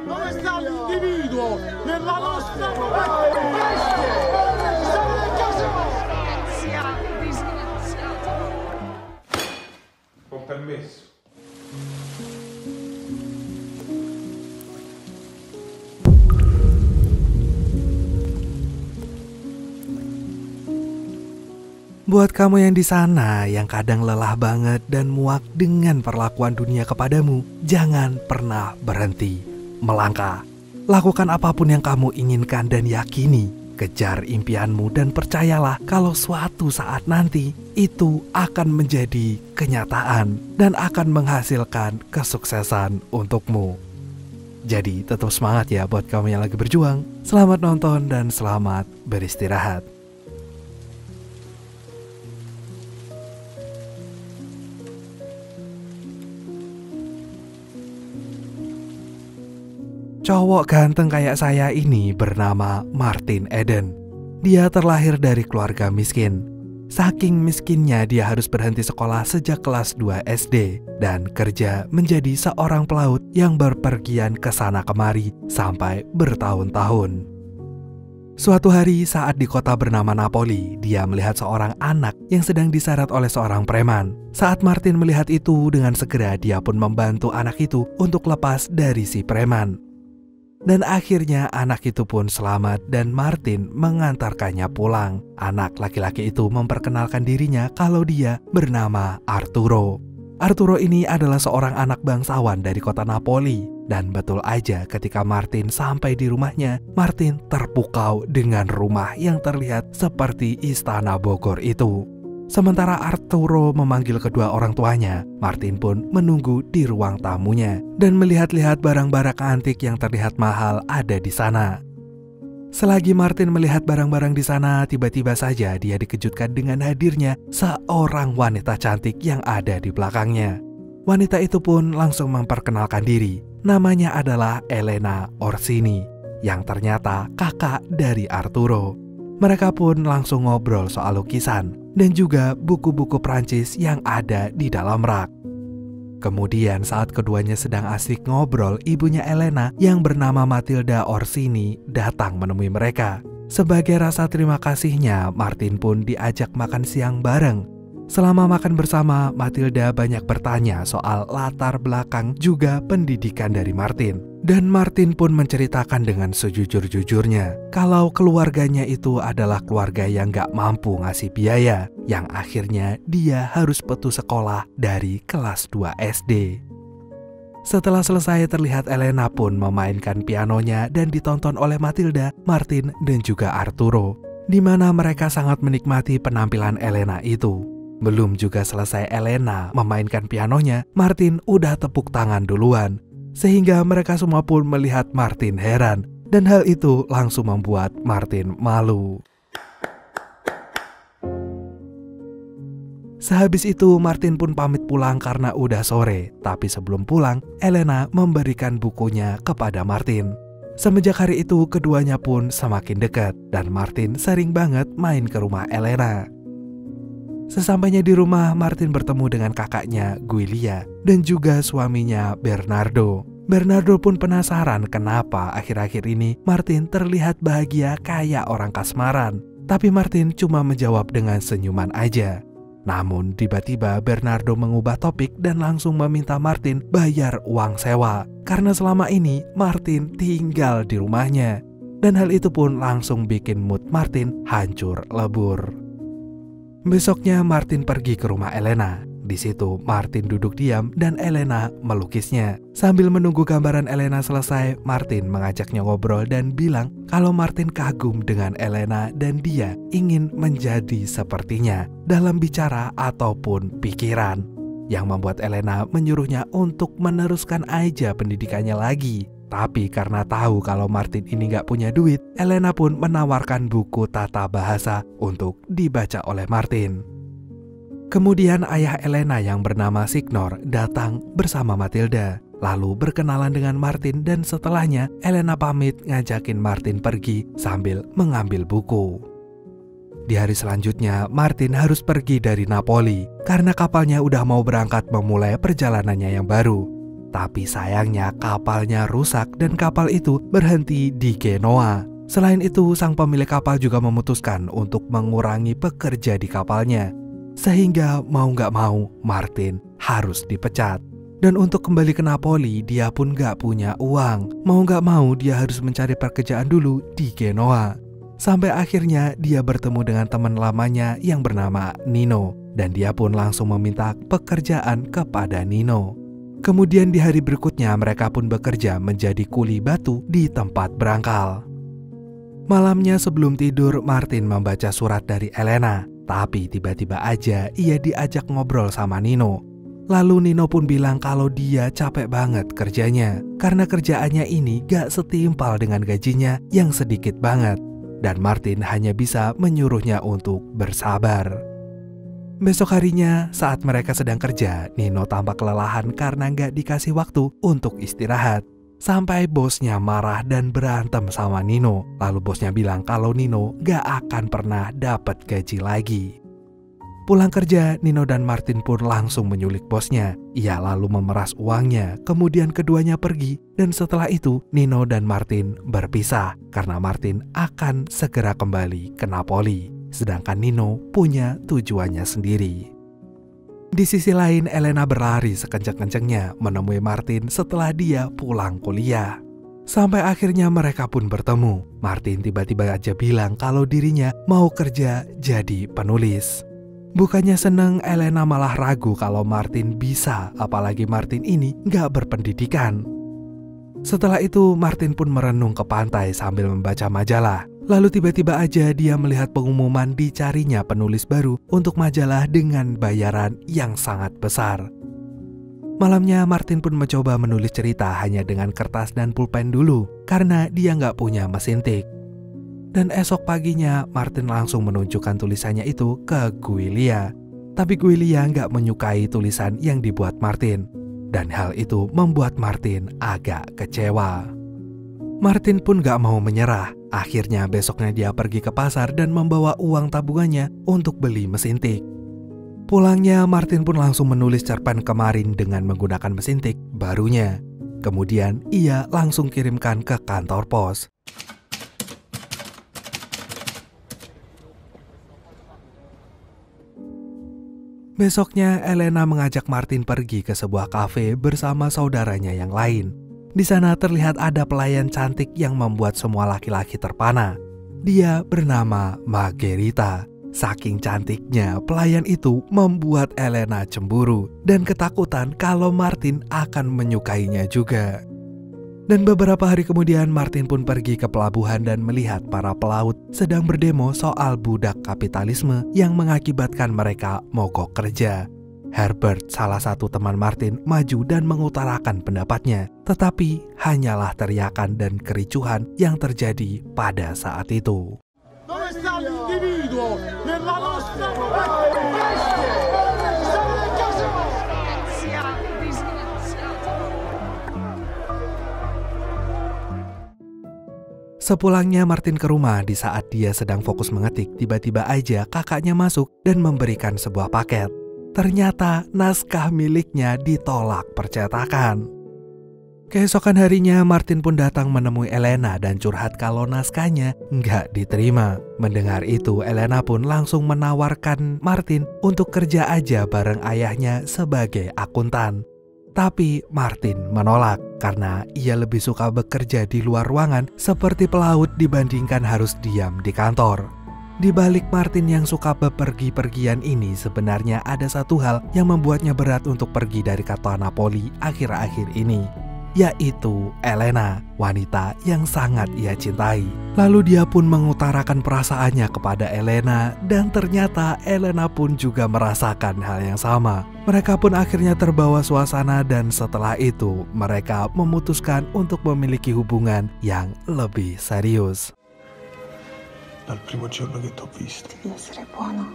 Dove sta l'individuo nella nostra bestia? Siamo nel caso! Disgraziato. Con permesso. Buat kamu yang di sana yang kadang lelah banget dan muak dengan perlakuan dunia kepadamu, jangan pernah berhenti melangkah. Lakukan apapun yang kamu inginkan dan yakini. Kejar impianmu dan percayalah kalau suatu saat nanti itu akan menjadi kenyataan dan akan menghasilkan kesuksesan untukmu. Jadi tetap semangat ya buat kamu yang lagi berjuang. Selamat nonton dan selamat beristirahat. Cowok ganteng kayak saya ini bernama Martin Eden. Dia terlahir dari keluarga miskin. Saking miskinnya dia harus berhenti sekolah sejak kelas 2 SD dan kerja menjadi seorang pelaut yang berpergian ke sana kemari sampai bertahun-tahun. Suatu hari saat di kota bernama Napoli, dia melihat seorang anak yang sedang diseret oleh seorang preman. Saat Martin melihat itu, dengan segera dia pun membantu anak itu untuk lepas dari si preman. Dan akhirnya anak itu pun selamat dan Martin mengantarkannya pulang. Anak laki-laki itu memperkenalkan dirinya kalau dia bernama Arturo. Arturo ini adalah seorang anak bangsawan dari kota Napoli. Dan betul aja ketika Martin sampai di rumahnya, Martin terpukau dengan rumah yang terlihat seperti istana Bogor itu. Sementara Arturo memanggil kedua orang tuanya, Martin pun menunggu di ruang tamunya dan melihat-lihat barang-barang antik yang terlihat mahal ada di sana. Selagi Martin melihat barang-barang di sana, tiba-tiba saja dia dikejutkan dengan hadirnya seorang wanita cantik yang ada di belakangnya. Wanita itu pun langsung memperkenalkan diri. Namanya adalah Elena Orsini, yang ternyata kakak dari Arturo. Mereka pun langsung ngobrol soal lukisan dan juga buku-buku Prancis yang ada di dalam rak. Kemudian saat keduanya sedang asik ngobrol, ibunya Elena yang bernama Matilda Orsini datang menemui mereka. Sebagai rasa terima kasihnya, Martin pun diajak makan siang bareng. Selama makan bersama, Matilda banyak bertanya soal latar belakang juga pendidikan dari Martin. Dan Martin pun menceritakan dengan sejujur-jujurnya kalau keluarganya itu adalah keluarga yang gak mampu ngasih biaya, yang akhirnya dia harus putus sekolah dari kelas 2 SD. Setelah selesai, terlihat Elena pun memainkan pianonya dan ditonton oleh Matilda, Martin, dan juga Arturo, di mana mereka sangat menikmati penampilan Elena itu. Belum juga selesai Elena memainkan pianonya, Martin udah tepuk tangan duluan. Sehingga mereka semua pun melihat Martin heran, dan hal itu langsung membuat Martin malu. Sehabis itu Martin pun pamit pulang karena udah sore. Tapi sebelum pulang, Elena memberikan bukunya kepada Martin. Semenjak hari itu keduanya pun semakin dekat, dan Martin sering banget main ke rumah Elena. Sesampainya di rumah, Martin bertemu dengan kakaknya, Giulia, dan juga suaminya, Bernardo. Bernardo pun penasaran kenapa akhir-akhir ini Martin terlihat bahagia kayak orang kasmaran. Tapi Martin cuma menjawab dengan senyuman aja. Namun tiba-tiba Bernardo mengubah topik dan langsung meminta Martin bayar uang sewa. Karena selama ini Martin tinggal di rumahnya. Dan hal itu pun langsung bikin mood Martin hancur lebur. Besoknya Martin pergi ke rumah Elena. Di situ Martin duduk diam dan Elena melukisnya. Sambil menunggu gambaran Elena selesai, Martin mengajaknya ngobrol dan bilang kalau Martin kagum dengan Elena dan dia ingin menjadi sepertinya dalam bicara ataupun pikiran. Yang membuat Elena menyuruhnya untuk meneruskan aja pendidikannya lagi. Tapi karena tahu kalau Martin ini gak punya duit, Elena pun menawarkan buku tata bahasa untuk dibaca oleh Martin. Kemudian ayah Elena yang bernama Signor datang bersama Matilda, lalu berkenalan dengan Martin dan setelahnya Elena pamit ngajakin Martin pergi sambil mengambil buku. Di hari selanjutnya Martin harus pergi dari Napoli karena kapalnya udah mau berangkat memulai perjalanannya yang baru. Tapi sayangnya kapalnya rusak dan kapal itu berhenti di Genoa. Selain itu, sang pemilik kapal juga memutuskan untuk mengurangi pekerja di kapalnya. Sehingga mau gak mau, Martin harus dipecat. Dan untuk kembali ke Napoli, dia pun gak punya uang. Mau gak mau, dia harus mencari pekerjaan dulu di Genoa. Sampai akhirnya dia bertemu dengan teman lamanya yang bernama Nino. Dan dia pun langsung meminta pekerjaan kepada Nino. Kemudian di hari berikutnya mereka pun bekerja menjadi kuli batu di tempat berangkal. Malamnya sebelum tidur, Martin membaca surat dari Elena. Tapi tiba-tiba aja ia diajak ngobrol sama Nino. Lalu Nino pun bilang kalau dia capek banget kerjanya. Karena kerjaannya ini gak setimpal dengan gajinya yang sedikit banget. Dan Martin hanya bisa menyuruhnya untuk bersabar. Besok harinya saat mereka sedang kerja, Nino tampak kelelahan karena gak dikasih waktu untuk istirahat. Sampai bosnya marah dan berantem sama Nino. Lalu bosnya bilang kalau Nino gak akan pernah dapat gaji lagi. Pulang kerja, Nino dan Martin pun langsung menyulik bosnya. Ia lalu memeras uangnya, kemudian keduanya pergi. Dan setelah itu, Nino dan Martin berpisah karena Martin akan segera kembali ke Napoli. Sedangkan Nino punya tujuannya sendiri. Di sisi lain, Elena berlari sekencang-kencangnya menemui Martin setelah dia pulang kuliah. Sampai akhirnya mereka pun bertemu. Martin tiba-tiba aja bilang kalau dirinya mau kerja jadi penulis. Bukannya seneng, Elena malah ragu kalau Martin bisa, apalagi Martin ini gak berpendidikan. Setelah itu, Martin pun merenung ke pantai sambil membaca majalah. Lalu tiba-tiba aja dia melihat pengumuman dicarinya penulis baru untuk majalah dengan bayaran yang sangat besar. Malamnya Martin pun mencoba menulis cerita hanya dengan kertas dan pulpen dulu karena dia nggak punya mesin tik. Dan esok paginya Martin langsung menunjukkan tulisannya itu ke Giulia. Tapi Giulia nggak menyukai tulisan yang dibuat Martin. Dan hal itu membuat Martin agak kecewa. Martin pun gak mau menyerah. Akhirnya besoknya dia pergi ke pasar dan membawa uang tabungannya untuk beli mesin tik. Pulangnya Martin pun langsung menulis cerpen kemarin dengan menggunakan mesin tik barunya. Kemudian ia langsung kirimkan ke kantor pos. Besoknya Elena mengajak Martin pergi ke sebuah kafe bersama saudaranya yang lain. Di sana terlihat ada pelayan cantik yang membuat semua laki-laki terpana. Dia bernama Margherita. Saking cantiknya, pelayan itu membuat Elena cemburu dan ketakutan kalau Martin akan menyukainya juga. Dan beberapa hari kemudian Martin pun pergi ke pelabuhan dan melihat para pelaut sedang berdemo soal budak kapitalisme yang mengakibatkan mereka mogok kerja. Herbert, salah satu teman Martin, maju dan mengutarakan pendapatnya, tetapi hanyalah teriakan dan kericuhan yang terjadi pada saat itu. Dove sta l'individuo nella nostra bestia? Siamo nel caso. Sepulangnya Martin ke rumah, di saat dia sedang fokus mengetik, tiba-tiba aja kakaknya masuk dan memberikan sebuah paket. Ternyata naskah miliknya ditolak percetakan. Keesokan harinya Martin pun datang menemui Elena dan curhat kalau naskahnya nggak diterima. Mendengar itu, Elena pun langsung menawarkan Martin untuk kerja aja bareng ayahnya sebagai akuntan. Tapi Martin menolak karena ia lebih suka bekerja di luar ruangan seperti pelaut dibandingkan harus diam di kantor. Di balik Martin yang suka bepergi-pergian ini, sebenarnya ada satu hal yang membuatnya berat untuk pergi dari kota Napoli akhir-akhir ini, yaitu Elena, wanita yang sangat ia cintai. Lalu dia pun mengutarakan perasaannya kepada Elena, dan ternyata Elena pun juga merasakan hal yang sama. Mereka pun akhirnya terbawa suasana dan setelah itu mereka memutuskan untuk memiliki hubungan yang lebih serius. Dal primo giorno che t'ho visto. Devi essere buono.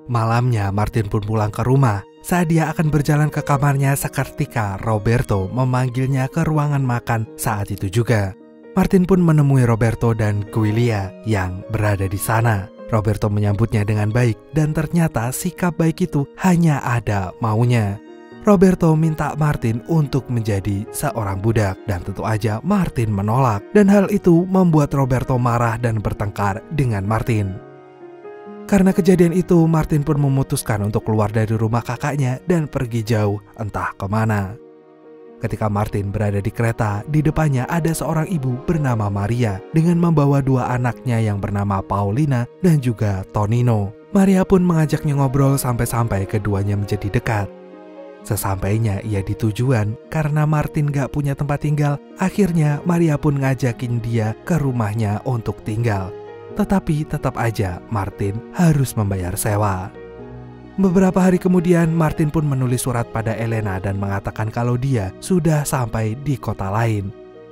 Malamnya Martin pun pulang ke rumah. Saat dia akan berjalan ke kamarnya, seketika Roberto memanggilnya ke ruangan makan saat itu juga. Martin pun menemui Roberto dan Giulia yang berada di sana. Roberto menyambutnya dengan baik dan ternyata sikap baik itu hanya ada maunya. Roberto minta Martin untuk menjadi seorang budak dan tentu aja Martin menolak, dan hal itu membuat Roberto marah dan bertengkar dengan Martin. Karena kejadian itu, Martin pun memutuskan untuk keluar dari rumah kakaknya dan pergi jauh entah kemana. Ketika Martin berada di kereta, di depannya ada seorang ibu bernama Maria dengan membawa 2 anaknya yang bernama Paulina dan juga Tonino. Maria pun mengajaknya ngobrol sampai-sampai keduanya menjadi dekat. Sesampainya ia di tujuan, karena Martin gak punya tempat tinggal, akhirnya Maria pun ngajakin dia ke rumahnya untuk tinggal. Tetapi tetap aja Martin harus membayar sewa. Beberapa hari kemudian Martin pun menulis surat pada Elena dan mengatakan kalau dia sudah sampai di kota lain.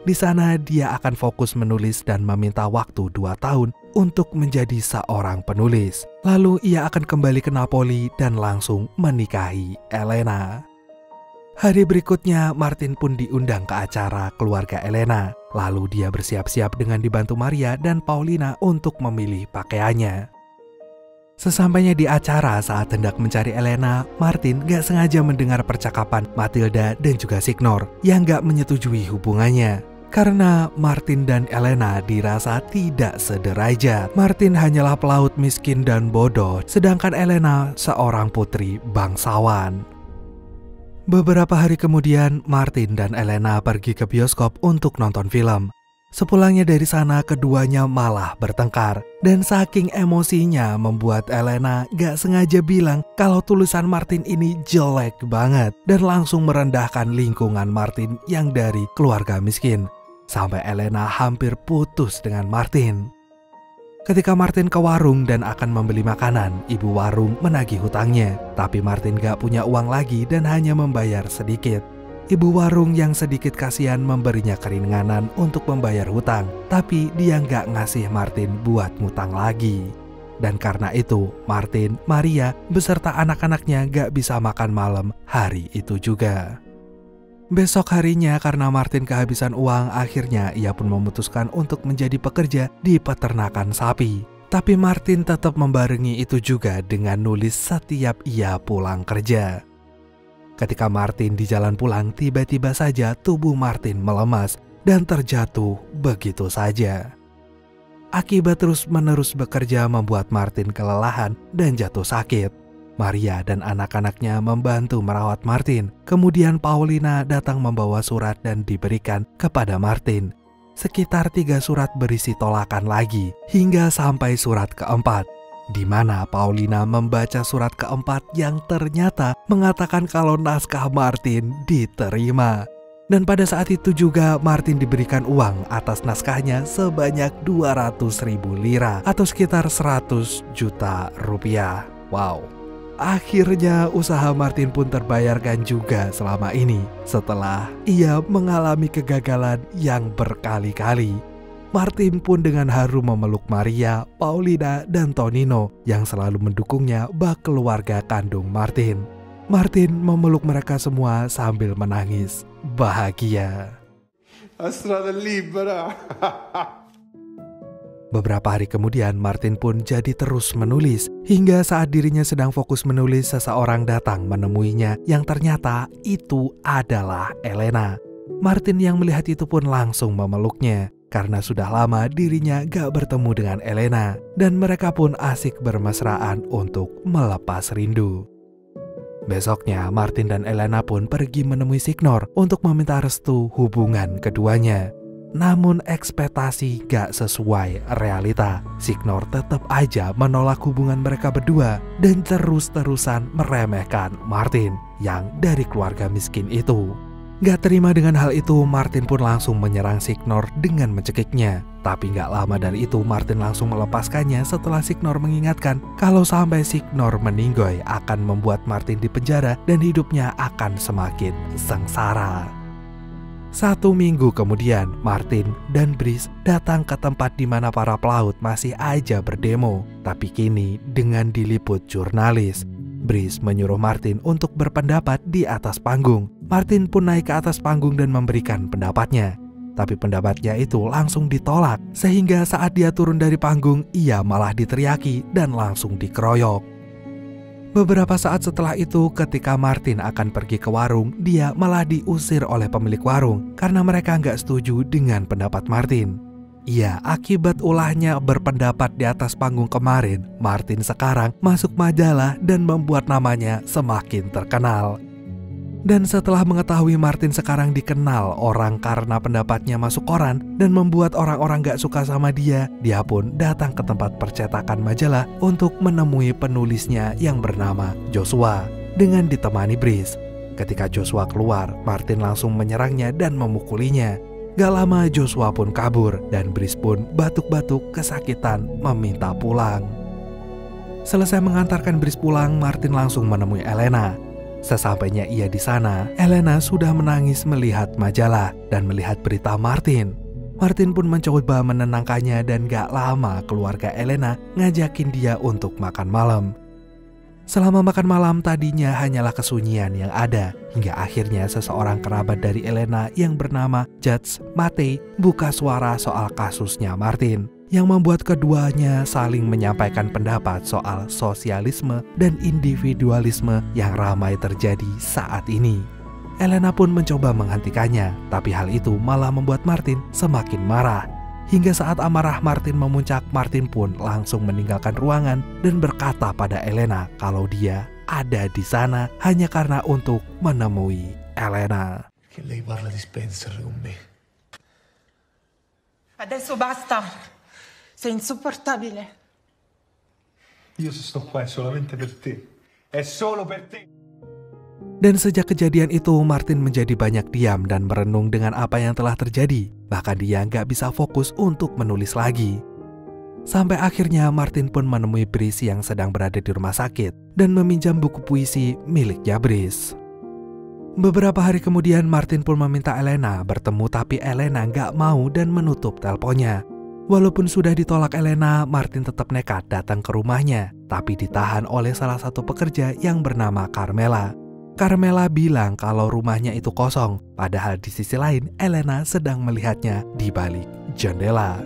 Di sana dia akan fokus menulis dan meminta waktu 2 tahun untuk menjadi seorang penulis. Lalu ia akan kembali ke Napoli dan langsung menikahi Elena. Hari berikutnya Martin pun diundang ke acara keluarga Elena. Lalu dia bersiap-siap dengan dibantu Maria dan Paulina untuk memilih pakaiannya. Sesampainya di acara, saat hendak mencari Elena, Martin gak sengaja mendengar percakapan Matilda dan juga Signor yang gak menyetujui hubungannya. Karena Martin dan Elena dirasa tidak sederajat. Martin hanyalah pelaut miskin dan bodoh, sedangkan Elena seorang putri bangsawan. Beberapa hari kemudian, Martin dan Elena pergi ke bioskop untuk nonton film. Sepulangnya dari sana, keduanya malah bertengkar. Dan saking emosinya membuat Elena gak sengaja bilang kalau tulisan Martin ini jelek banget. Dan langsung merendahkan lingkungan Martin yang dari keluarga miskin. Sampai Elena hampir putus dengan Martin. Ketika Martin ke warung dan akan membeli makanan, ibu warung menagih hutangnya. Tapi Martin gak punya uang lagi dan hanya membayar sedikit. Ibu warung yang sedikit kasihan memberinya keringanan untuk membayar hutang. Tapi dia gak ngasih Martin buat ngutang lagi. Dan karena itu, Martin, Maria, beserta anak-anaknya gak bisa makan malam hari itu juga. Besok harinya karena Martin kehabisan uang, akhirnya ia pun memutuskan untuk menjadi pekerja di peternakan sapi. Tapi Martin tetap membarengi itu juga dengan nulis setiap ia pulang kerja. Ketika Martin di jalan pulang, tiba-tiba saja tubuh Martin melemas dan terjatuh begitu saja. Akibat terus-menerus bekerja membuat Martin kelelahan dan jatuh sakit. Maria dan anak-anaknya membantu merawat Martin. Kemudian Paulina datang membawa surat dan diberikan kepada Martin. Sekitar 3 surat berisi tolakan lagi, hingga sampai surat keempat, di mana Paulina membaca surat keempat yang ternyata mengatakan kalau naskah Martin diterima. Dan pada saat itu juga Martin diberikan uang atas naskahnya sebanyak 200.000 lira atau sekitar 100 juta rupiah. Wow. Akhirnya usaha Martin pun terbayarkan juga selama ini setelah ia mengalami kegagalan yang berkali-kali. Martin pun dengan haru memeluk Maria, Paulina, dan Tonino yang selalu mendukungnya bak keluarga kandung Martin. Martin memeluk mereka semua sambil menangis bahagia. Strada libera. Beberapa hari kemudian Martin pun jadi terus menulis. Hingga saat dirinya sedang fokus menulis, seseorang datang menemuinya yang ternyata itu adalah Elena. Martin yang melihat itu pun langsung memeluknya. Karena sudah lama dirinya gak bertemu dengan Elena. Dan mereka pun asik bermesraan untuk melepas rindu. Besoknya Martin dan Elena pun pergi menemui Signor untuk meminta restu hubungan keduanya. Namun ekspektasi gak sesuai realita. Signor tetap aja menolak hubungan mereka berdua dan terus-terusan meremehkan Martin yang dari keluarga miskin itu. Gak terima dengan hal itu, Martin pun langsung menyerang Signor dengan mencekiknya. Tapi gak lama dari itu Martin langsung melepaskannya setelah Signor mengingatkan kalau sampai Signor meninggoy akan membuat Martin dipenjara dan hidupnya akan semakin sengsara. 1 minggu kemudian, Martin dan Brice datang ke tempat di mana para pelaut masih aja berdemo. Tapi kini dengan diliput jurnalis. Brice menyuruh Martin untuk berpendapat di atas panggung. Martin pun naik ke atas panggung dan memberikan pendapatnya. Tapi pendapatnya itu langsung ditolak. Sehingga saat dia turun dari panggung, ia malah diteriaki dan langsung dikeroyok. Beberapa saat setelah itu, ketika Martin akan pergi ke warung, dia malah diusir oleh pemilik warung karena mereka nggak setuju dengan pendapat Martin. Iya, akibat ulahnya berpendapat di atas panggung kemarin, Martin sekarang masuk majalah dan membuat namanya semakin terkenal. Dan setelah mengetahui Martin sekarang dikenal orang karena pendapatnya masuk koran dan membuat orang-orang gak suka sama dia pun datang ke tempat percetakan majalah untuk menemui penulisnya yang bernama Joshua dengan ditemani Brice. Ketika Joshua keluar, Martin langsung menyerangnya dan memukulinya. Gak lama Joshua pun kabur dan Brice pun batuk-batuk kesakitan meminta pulang. Selesai mengantarkan Brice pulang, Martin langsung menemui Elena. Sesampainya ia di sana, Elena sudah menangis melihat majalah dan melihat berita Martin. Martin pun mencoba menenangkannya dan gak lama keluarga Elena ngajakin dia untuk makan malam. Selama makan malam tadinya hanyalah kesunyian yang ada, hingga akhirnya seseorang kerabat dari Elena yang bernama Judge Matei buka suara soal kasusnya Martin, yang membuat keduanya saling menyampaikan pendapat soal sosialisme dan individualisme yang ramai terjadi saat ini. Elena pun mencoba menghentikannya, tapi hal itu malah membuat Martin semakin marah. Hingga saat amarah Martin memuncak, Martin pun langsung meninggalkan ruangan dan berkata pada Elena kalau dia ada di sana hanya karena untuk menemui Elena. Che lei parla di Spencer con me. Adesso basta. Sei insopportabile. Io se sto qua è solamente per te. È solo per te. Dan sejak kejadian itu, Martin menjadi banyak diam dan merenung dengan apa yang telah terjadi. Bahkan dia nggak bisa fokus untuk menulis lagi. Sampai akhirnya Martin pun menemui Brice yang sedang berada di rumah sakit dan meminjam buku puisi miliknya Brice. Beberapa hari kemudian Martin pun meminta Elena bertemu, tapi Elena nggak mau dan menutup teleponnya. Walaupun sudah ditolak Elena, Martin tetap nekat datang ke rumahnya, tapi ditahan oleh salah satu pekerja yang bernama Carmela. Carmela bilang kalau rumahnya itu kosong, padahal di sisi lain Elena sedang melihatnya di balik jendela.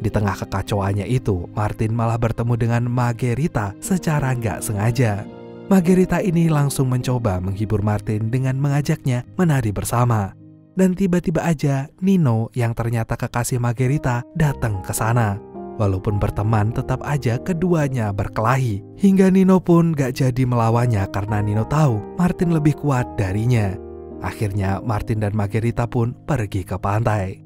Di tengah kekacauannya itu, Martin malah bertemu dengan Margherita secara nggak sengaja. Margherita ini langsung mencoba menghibur Martin dengan mengajaknya menari bersama. Dan tiba-tiba aja Nino yang ternyata kekasih Margherita datang ke sana. Walaupun berteman, tetap aja keduanya berkelahi. Hingga Nino pun gak jadi melawannya karena Nino tahu Martin lebih kuat darinya. Akhirnya Martin dan Margherita pun pergi ke pantai.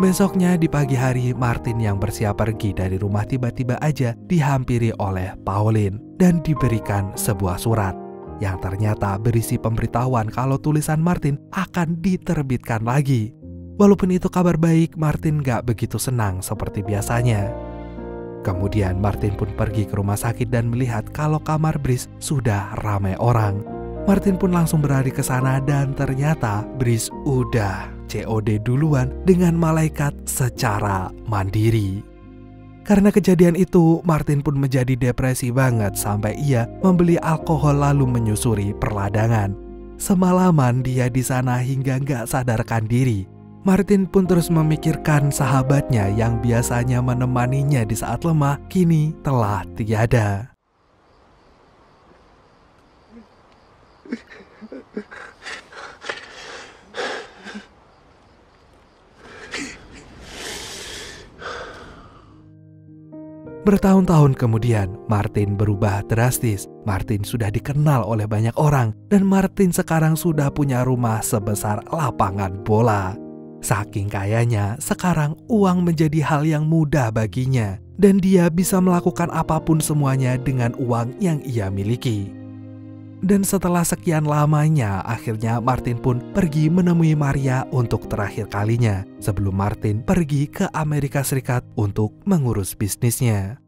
Besoknya di pagi hari, Martin yang bersiap pergi dari rumah tiba-tiba aja dihampiri oleh Pauline dan diberikan sebuah surat yang ternyata berisi pemberitahuan kalau tulisan Martin akan diterbitkan lagi. Walaupun itu kabar baik, Martin gak begitu senang seperti biasanya. Kemudian Martin pun pergi ke rumah sakit dan melihat kalau kamar Brice sudah ramai orang. Martin pun langsung berlari ke sana dan ternyata Brice udah COD duluan dengan malaikat secara mandiri. Karena kejadian itu, Martin pun menjadi depresi banget sampai ia membeli alkohol lalu menyusuri perladangan. Semalaman dia di sana hingga nggak sadarkan diri. Martin pun terus memikirkan sahabatnya yang biasanya menemaninya di saat lemah, kini telah tiada. Bertahun-tahun kemudian, Martin berubah drastis. Martin sudah dikenal oleh banyak orang, dan Martin sekarang sudah punya rumah sebesar lapangan bola. Saking kayanya, sekarang uang menjadi hal yang mudah baginya, dan dia bisa melakukan apapun semuanya dengan uang yang ia miliki. Dan setelah sekian lamanya, akhirnya Martin pun pergi menemui Maria untuk terakhir kalinya sebelum Martin pergi ke Amerika Serikat untuk mengurus bisnisnya.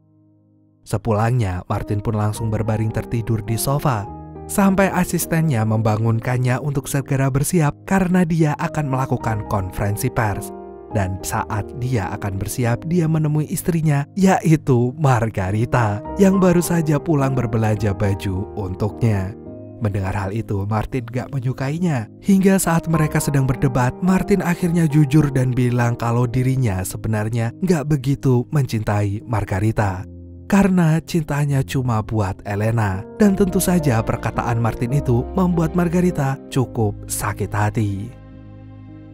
Sepulangnya, Martin pun langsung berbaring tertidur di sofa sampai asistennya membangunkannya untuk segera bersiap karena dia akan melakukan konferensi pers. Dan saat dia akan bersiap, dia menemui istrinya, yaitu Margherita, yang baru saja pulang berbelanja baju untuknya. Mendengar hal itu, Martin gak menyukainya. Hingga saat mereka sedang berdebat, Martin akhirnya jujur dan bilang kalau dirinya sebenarnya gak begitu mencintai Margherita. karena cintanya cuma buat Elena. Dan tentu saja perkataan Martin itu membuat Margarita cukup sakit hati.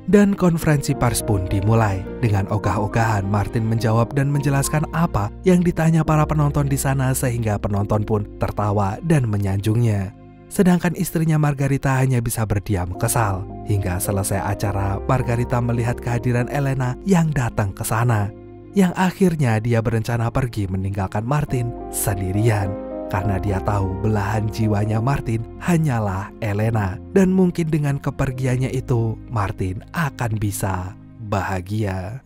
Dan konferensi pers pun dimulai. Dengan ogah-ogahan Martin menjawab dan menjelaskan apa yang ditanya para penonton di sana, sehingga penonton pun tertawa dan menyanjungnya. Sedangkan istrinya Margarita hanya bisa berdiam kesal. Hingga selesai acara, Margarita melihat kehadiran Elena yang datang ke sana. Yang akhirnya dia berencana pergi meninggalkan Martin sendirian. Karena dia tahu belahan jiwanya Martin hanyalah Elena. Dan mungkin dengan kepergiannya itu, Martin akan bisa bahagia.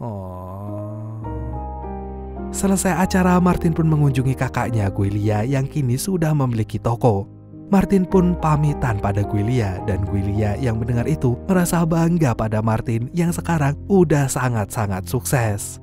Selesai acara, Martin pun mengunjungi kakaknya Giulia yang kini sudah memiliki toko. Martin pun pamitan pada Giulia, dan Giulia yang mendengar itu merasa bangga pada Martin yang sekarang udah sangat-sangat sukses.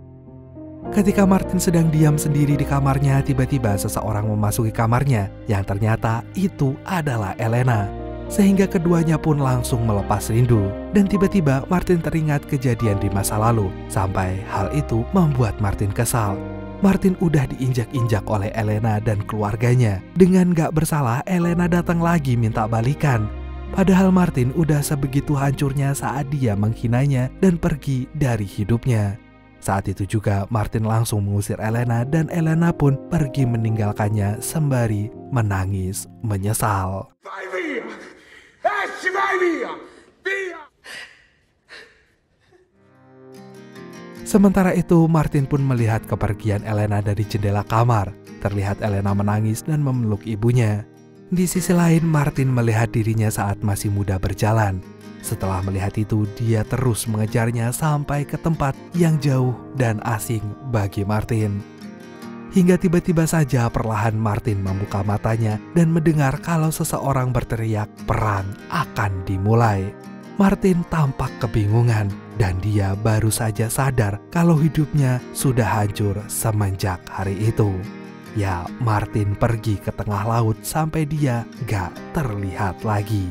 Ketika Martin sedang diam sendiri di kamarnya, tiba-tiba seseorang memasuki kamarnya yang ternyata itu adalah Elena. Sehingga keduanya pun langsung melepas rindu. Dan tiba-tiba Martin teringat kejadian di masa lalu, sampai hal itu membuat Martin kesal. Martin udah diinjak-injak oleh Elena dan keluarganya. Dengan gak bersalah, Elena datang lagi minta balikan. Padahal Martin udah sebegitu hancurnya saat dia menghinanya dan pergi dari hidupnya. Saat itu juga Martin langsung mengusir Elena, dan Elena pun pergi meninggalkannya sembari menangis menyesal. Vai via! Esci, vai via! Via! Sementara itu, Martin pun melihat kepergian Elena dari jendela kamar. Terlihat Elena menangis dan memeluk ibunya. Di sisi lain, Martin melihat dirinya saat masih muda berjalan. Setelah melihat itu, dia terus mengejarnya sampai ke tempat yang jauh dan asing bagi Martin. Hingga tiba-tiba saja perlahan Martin membuka matanya dan mendengar kalau seseorang berteriak, "Perang akan dimulai." Martin tampak kebingungan dan dia baru saja sadar kalau hidupnya sudah hancur semenjak hari itu. Ya, Martin pergi ke tengah laut sampai dia gak terlihat lagi.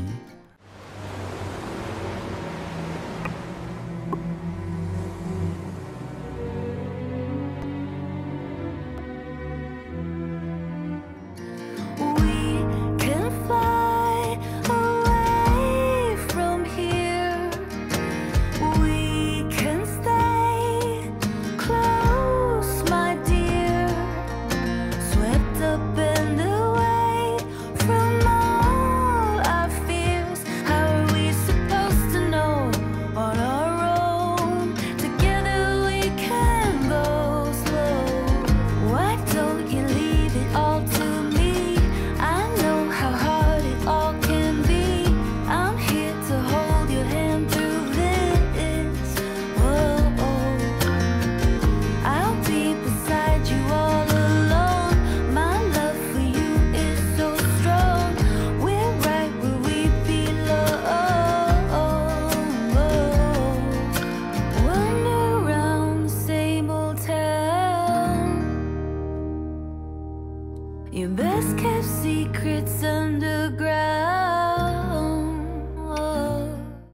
Your best kept secrets underground.